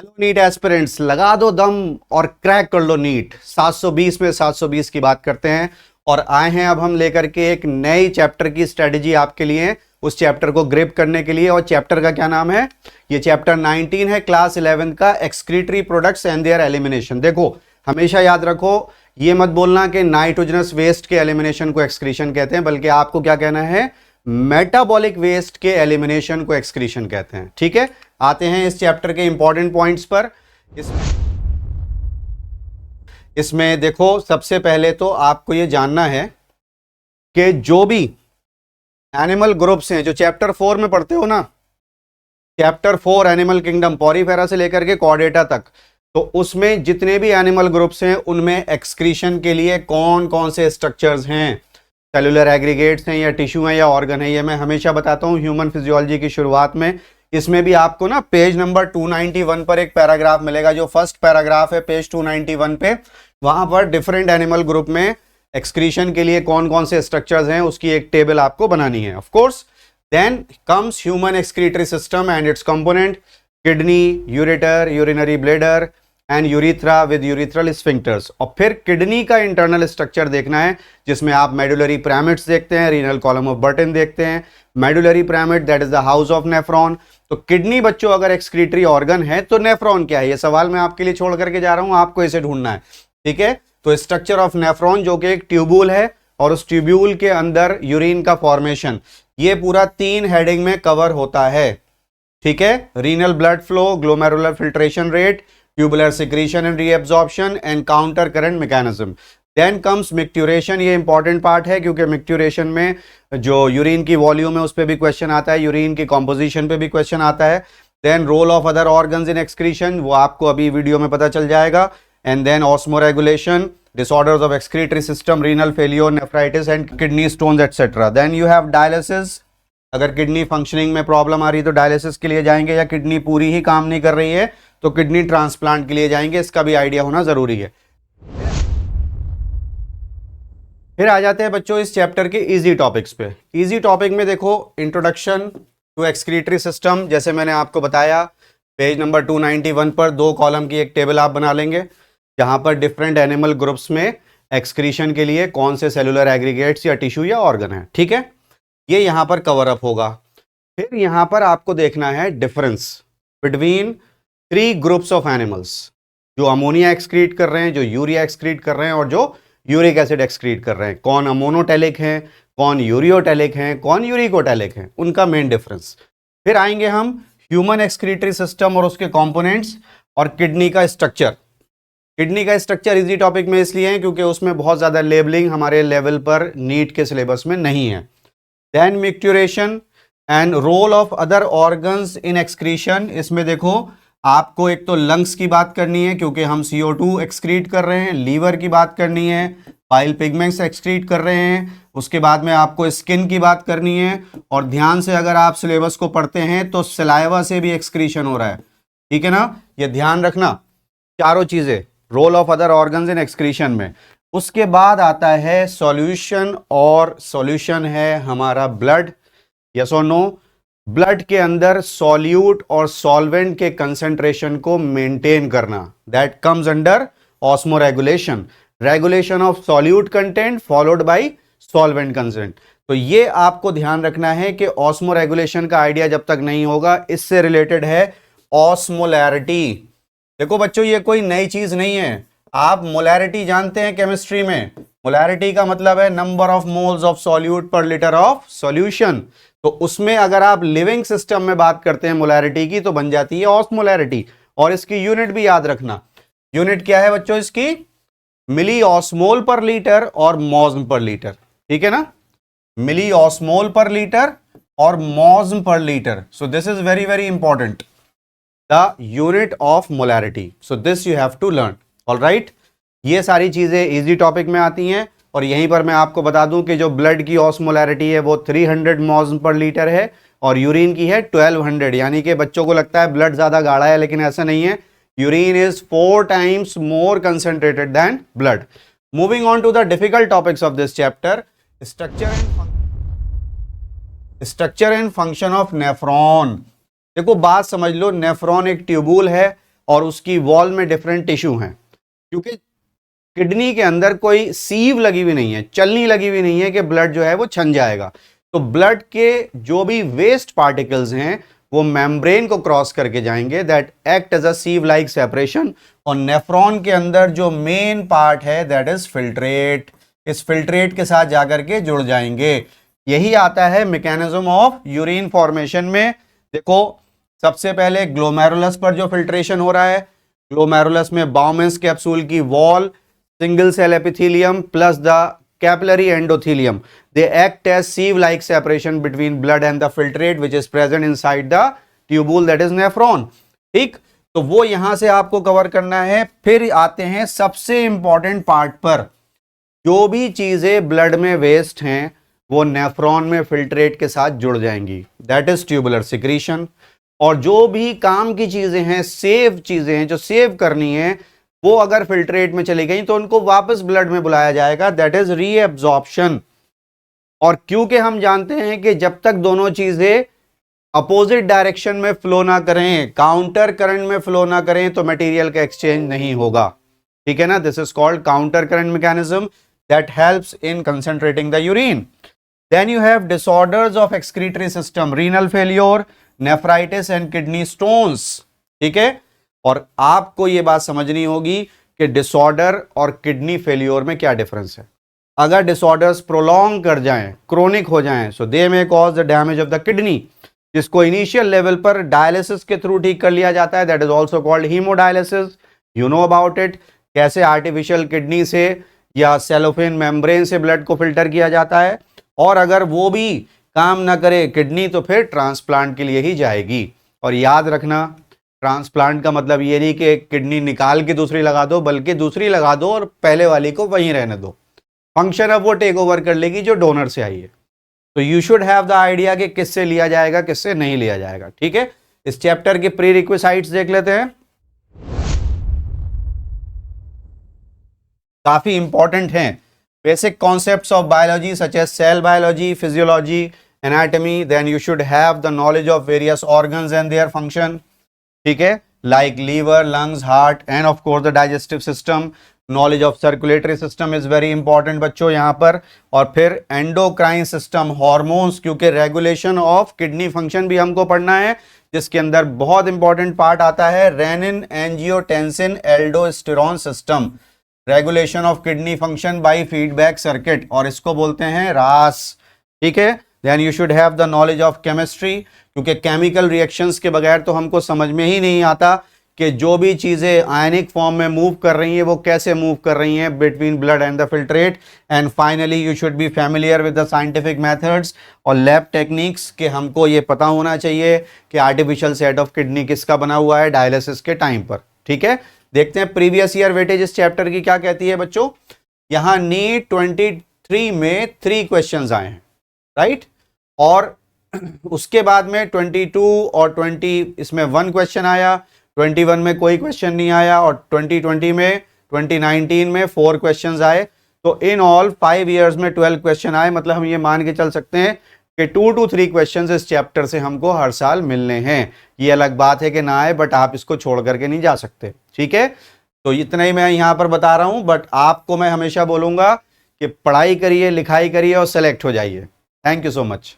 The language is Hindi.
हेलो नीट एस्पिरेंट्स, लगा दो दम और क्रैक कर लो नीट। 720 में 720 की बात करते हैं और आए हैं अब हम लेकर के एक नई चैप्टर की स्ट्रेटजी आपके लिए, उस चैप्टर को ग्रिप करने के लिए। और चैप्टर का क्या नाम है? ये चैप्टर 19 है, क्लास 11 का, excretory products and there elimination. देखो हमेशा याद रखो, ये मत बोलना कि नाइट्रोजनस वेस्ट के एलिमिनेशन को एक्सक्रीशन कहते हैं, बल्कि आपको क्या कहना है? मेटाबॉलिक वेस्ट के एलिमिनेशन को एक्सक्रीशन कहते हैं। ठीक है, आते हैं इस चैप्टर के इंपॉर्टेंट पॉइंट्स पर। इसमें देखो, सबसे पहले तो आपको यह जानना है कि जो भी एनिमल ग्रुप्स हैं, जो चैप्टर 4 में पढ़ते हो ना, चैप्टर 4 एनिमल किंगडम, पॉरीफेरा से लेकर के कॉर्डेटा तक, तो उसमें जितने भी एनिमल ग्रुप्स हैं उनमें एक्सक्रीशन के लिए कौन कौन से स्ट्रक्चर्स हैं, सेलुलर एग्रीगेट्स हैं या टिश्यू हैं या ऑर्गन है, ये मैं हमेशा बताता हूं ह्यूमन फिजियोलॉजी की शुरुआत में। इसमें भी आपको ना पेज नंबर 291 पर एक पैराग्राफ मिलेगा, जो फर्स्ट पैराग्राफ है पेज 291 पे, वहां पर डिफरेंट एनिमल ग्रुप में एक्सक्रीशन के लिए कौन कौन से स्ट्रक्चर्स हैं उसकी एक टेबल आपको बनानी है। Of course then comes human excretory system and its component, kidney, ureter, urinary bladder and urethra with urethral sphincters. और फिर किडनी का इंटरनल स्ट्रक्चर देखना है, जिसमें आप मेडुलरी पिरामिड्स देखते हैं, रीनल कॉलम ऑफ बर्टन देखते हैं। Medullary pyramid that is the house of nephron. तो किडनी बच्चों अगर एक्सक्रीटरी ऑर्गन है तो नेफ्रॉन क्या है, ये सवाल मैं आपके लिए छोड़ करके जा रहा हूं, आपको इसे ढूंढना है। ठीक है, तो स्ट्रक्चर ऑफ नेफ्रॉन जो कि एक ट्यूब्यूल है, और उस ट्यूब्यूल के अंदर यूरिन का फॉर्मेशन, ये पूरा 3 हेडिंग में कवर होता है। ठीक है, renal blood flow, glomerular filtration rate, tubular secretion and reabsorption and counter current mechanism. Then comes micturition, ये इंपॉर्टेंट पार्ट है क्योंकि मिक्ट्यूरेशन में जो यूरिन की वॉल्यूम है उस पर भी क्वेश्चन आता है, यूरिन की कॉम्पोजिशन पे भी क्वेश्चन आता है। Then role of other organs in excretion, वो आपको अभी वीडियो में पता चल जाएगा। And then osmoregulation, disorders of excretory system, renal failure, nephritis and kidney stones etc. Then you have dialysis, अगर किडनी फंक्शनिंग में प्रॉब्लम आ रही है तो डायलिसिस के लिए जाएंगे, या किडनी पूरी ही काम नहीं कर रही है तो किडनी ट्रांसप्लांट के लिए जाएंगे, इसका भी आइडिया होना जरूरी है। फिर आ जाते हैं बच्चों इस चैप्टर के इजी टॉपिक्स पे। इजी टॉपिक में देखो, इंट्रोडक्शन टू एक्सक्रीटरी सिस्टम, जैसे मैंने आपको बताया पेज नंबर 291 पर 2 कॉलम की एक टेबल आप बना लेंगे, जहां पर डिफरेंट एनिमल ग्रुप्स में एक्सक्रीशन के लिए कौन से सेलुलर एग्रीगेट्स या टिश्यू या ऑर्गन है। ठीक है, ये यहां पर कवर अप होगा। फिर यहां पर आपको देखना है difference between 3 groups of animals, जो अमोनिया एक्सक्रीट कर रहे हैं, जो यूरिया एक्सक्रीट कर रहे हैं और जो यूरिक एसिड एक्सक्रीट कर रहे हैं। कौन अमोनोटेलिक हैं, कौन यूरियोटेलिक हैं, कौन यूरिकोटेलिक हैं, उनका मेन डिफरेंस। फिर आएंगे हम ह्यूमन एक्सक्रीटरी सिस्टम और उसके कंपोनेंट्स, और किडनी का स्ट्रक्चर। किडनी का स्ट्रक्चर इजी टॉपिक में इसलिए है क्योंकि उसमें बहुत ज़्यादा लेबलिंग हमारे लेवल पर नीट के सिलेबस में नहीं है। Then micturition and role of other organs in excretion, इसमें देखो आपको एक तो लंग्स की बात करनी है क्योंकि हम CO2 एक्सक्रीट कर रहे हैं, लीवर की बात करनी है, पाइल पिगमेंट्स एक्सक्रीट कर रहे हैं, उसके बाद में आपको स्किन की बात करनी है, और ध्यान से अगर आप सिलेबस को पढ़ते हैं तो सलाइवा से भी एक्सक्रीशन हो रहा है। ठीक है ना, ये ध्यान रखना, चारों चीजें role of other organs in excretion में। उसके बाद आता है सॉल्यूशन, और सॉल्यूशन है हमारा ब्लड। यस और नो? ब्लड के अंदर सॉल्यूट और सॉल्वेंट के कंसंट्रेशन को मेंटेन करना, that comes under osmoregulation, regulation of solute content followed by solvent content. तो ये आपको ध्यान रखना है कि ऑस्मोरेगुलेशन का आइडिया जब तक नहीं होगा, इससे रिलेटेड है ऑस्मोलैरिटी। देखो बच्चों, ये कोई नई चीज नहीं है, आप मोलैरिटी जानते हैं केमिस्ट्री में। मोलैरिटी का मतलब है number of moles of solute पर लीटर ऑफ सॉल्यूशन। तो उसमें अगर आप लिविंग सिस्टम में बात करते हैं मोलैरिटी की, तो बन जाती है ऑस्मोलैरिटी। और इसकी यूनिट भी याद रखना, यूनिट क्या है बच्चों इसकी? मिली ऑस्मोल पर लीटर और मॉस्म पर लीटर। ठीक है ना, मिली ऑस्मोल पर लीटर और मॉस्म पर litre. So this is very very important, the unit of molarity, so this you have to learn, all right। ये सारी चीजें इजी टॉपिक में आती हैं, और यहीं पर मैं आपको बता दूं कि जो ब्लड की ऑस्मोलैरिटी है वो 300 मॉस्म पर लीटर है, और यूरिन की है 1200। यानी कि बच्चों को लगता है ब्लड ज्यादा गाढ़ा है, लेकिन ऐसा नहीं है, urine is 4 times more concentrated than blood। Moving on to the difficult topics of this chapter, structure and function of nephron. देखो बात समझ लो, नेफ्रॉन एक ट्यूबूल है और उसकी वॉल में डिफरेंट टिश्यू हैं, क्योंकि किडनी के अंदर कोई सीव लगी हुई नहीं है, चलनी लगी हुई नहीं है कि ब्लड जो है वो छन जाएगा। तो ब्लड के जो भी वेस्ट पार्टिकल्स हैं वो मेम्ब्रेन को क्रॉस करके जाएंगे, that act as a sieve like separation. और नेफ्रॉन के अंदर जो मेन पार्ट है दैट इज फिल्ट्रेट, इस फिल्ट्रेट के साथ जाकर के जुड़ जाएंगे। यही आता है मैकेनिज्म ऑफ यूरिन फॉर्मेशन में। देखो सबसे पहले ग्लोमेरुलस पर जो फिल्ट्रेशन हो रहा है, ग्लोमेरुलस में बाउमेंस कैप्सूल की wall, single cell epithelium plus the capillary endothelium, they act as sieve like separation between blood and the filtrate which is present inside the tubule that is nephron। ठीक, तो वो यहां से आपको कवर करना है। फिर आते हैं सबसे इंपॉर्टेंट पार्ट पर, जो भी चीजें ब्लड में वेस्ट हैं वो नेफ्रॉन में फिल्ट्रेट के साथ जुड़ जाएंगी, दैट इज ट्यूबुलर सिक्रीशन। और जो भी काम की चीजें हैं, सेव चीजें हैं जो सेव करनी है, वो अगर फिल्ट्रेट में चली गई तो उनको वापस ब्लड में बुलाया जाएगा, दैट इज रीएब्जॉर्प्शन। और क्योंकि हम जानते हैं कि जब तक दोनों चीजें अपोजिट डायरेक्शन में फ्लो ना करें, काउंटर करंट में फ्लो ना करें, तो मटेरियल का एक्सचेंज नहीं होगा। ठीक है ना, this is called counter current mechanism that helps in concentrating the urine. Then you have disorders of excretory system, renal failure, nephritis and kidney stones. ठीक है, और आपको यह बात समझनी होगी कि डिसऑर्डर और किडनी फेलियर में क्या डिफरेंस है। अगर डिसऑर्डर्स प्रोलॉन्ग कर जाएं, क्रोनिक हो जाएं, सो दे में cause the damage of the kidney, जिसको इनिशियल लेवल पर डायलिसिस के थ्रू ठीक कर लिया जाता है, that is also called haemodialysis. You know about it, कैसे आर्टिफिशियल किडनी से या सेलोफेन मेम्ब्रेन से ब्लड को फिल्टर किया जाता है। और अगर वो भी काम ना करे किडनी, तो फिर ट्रांसप्लांट के लिए ही जाएगी। और याद रखना, ट्रांसप्लांट का मतलब ये नहीं कि किडनी निकाल के दूसरी लगा दो, बल्कि दूसरी लगा दो और पहले वाली को वहीं रहने दो। फंक्शन अब वो टेक ओवर कर लेगी जो डोनर से आई है। तो you should have the idea कि किससे लिया जाएगा, किससे नहीं लिया जाएगा। ठीक है, इस चैप्टर के प्री रिक्विसाइट्स देख लेते हैं, काफी इंपॉर्टेंट हैं। Basic concepts of biology such as cell biology, physiology, anatomy. Then you should have the knowledge of various organs and their function. ठीक है, like liver, lungs, heart and of course the digestive system. Knowledge of circulatory system is very important बच्चों यहाँ पर। और फिर एंडोक्राइन सिस्टम, हार्मोन्स, क्योंकि रेगुलेशन ऑफ किडनी फंक्शन भी हमको पढ़ना है, जिसके अंदर बहुत इंपॉर्टेंट पार्ट आता है renin angiotensin aldosterone system, regulation of kidney function by feedback circuit, और इसको बोलते हैं रास। ठीक है, then you should have the knowledge of chemistry, क्योंकि केमिकल रिएक्शंस के बगैर तो हमको समझ में ही नहीं आता कि जो भी चीजें आयनिक फॉर्म में मूव कर रही हैं वो कैसे मूव कर रही हैं between blood and the filtrate. And finally you should be familiar with the scientific methods और लैब टेक्निक्स, कि हमको ये पता होना चाहिए कि आर्टिफिशियल सेट ऑफ किडनी किसका बना हुआ है डायलिसिस के टाइम पर। ठीक है, देखते हैं प्रीवियस ईयर वेटेज इस चैप्टर की क्या कहती है बच्चों। यहां नीट 23 में 3 क्वेश्चंस आए हैं, राइट, और उसके बाद में 22 और 20 इसमें 1 क्वेश्चन आया, 21 में कोई क्वेश्चन नहीं आया, और 2020 में 2019 में 4 क्वेश्चंस आए। तो इन ऑल 5 इयर्स में 12 क्वेश्चन आए। मतलब हम ये मान के चल सकते हैं कि 2 to 3 क्वेश्चंस इस चैप्टर से हमको हर साल मिलने हैं। ये अलग बात है कि ना आए, बट आप इसको छोड़ करके नहीं जा सकते। ठीक है, तो इतना ही मैं यहाँ पर बता रहा हूँ, बट आपको मैं हमेशा बोलूँगा कि पढ़ाई करिए, लिखाई करिए और सेलेक्ट हो जाइए। Thank you so much.